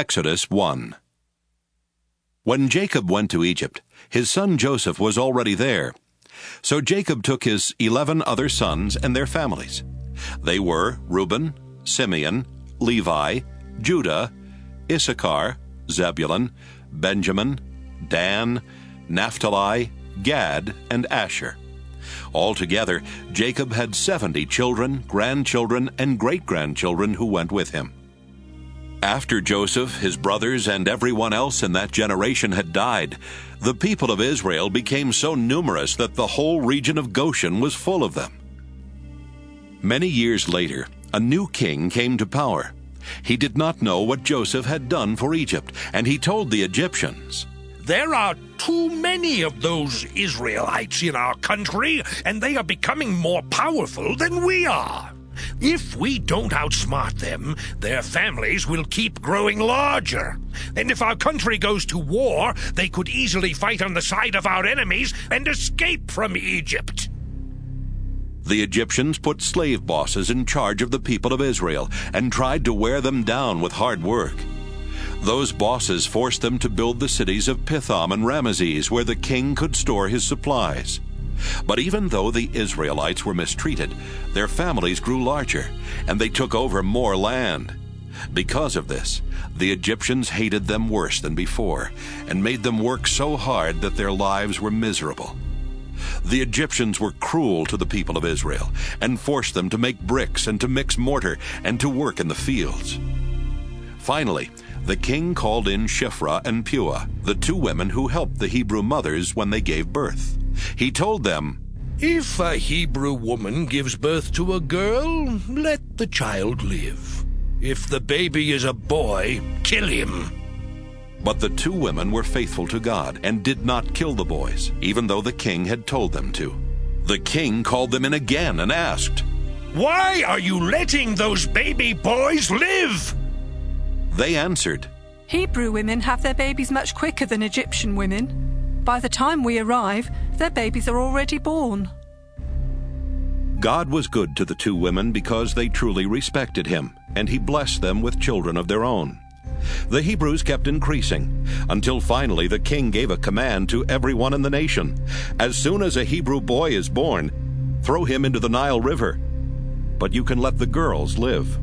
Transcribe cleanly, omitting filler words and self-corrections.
Exodus 1. When Jacob went to Egypt, his son Joseph was already there. So Jacob took his 11 other sons and their families. They were Reuben, Simeon, Levi, Judah, Issachar, Zebulun, Benjamin, Dan, Naphtali, Gad, and Asher. Altogether, Jacob had 70 children, grandchildren, and great-grandchildren who went with him. After Joseph, his brothers, and everyone else in that generation had died, the people of Israel became so numerous that the whole region of Goshen was full of them. Many years later, a new king came to power. He did not know what Joseph had done for Egypt, and he told the Egyptians, "There are too many of those Israelites in our country, and they are becoming more powerful than we are. If we don't outsmart them, their families will keep growing larger. And if our country goes to war, they could easily fight on the side of our enemies and escape from Egypt." The Egyptians put slave bosses in charge of the people of Israel and tried to wear them down with hard work. Those bosses forced them to build the cities of Pithom and Ramesses, where the king could store his supplies. But even though the Israelites were mistreated, their families grew larger, and they took over more land. Because of this, the Egyptians hated them worse than before, and made them work so hard that their lives were miserable. The Egyptians were cruel to the people of Israel, and forced them to make bricks and to mix mortar and to work in the fields. Finally, the king called in Shiphrah and Puah, the two women who helped the Hebrew mothers when they gave birth. He told them, "If a Hebrew woman gives birth to a girl, let the child live. If the baby is a boy, kill him." But the two women were faithful to God and did not kill the boys, even though the king had told them to. The king called them in again and asked, "Why are you letting those baby boys live?" They answered, "Hebrew women have their babies much quicker than Egyptian women. By the time we arrive, their babies are already born." God was good to the two women because they truly respected him, and he blessed them with children of their own. The Hebrews kept increasing, until finally the king gave a command to everyone in the nation. As soon as a Hebrew boy is born, throw him into the Nile River. But you can let the girls live.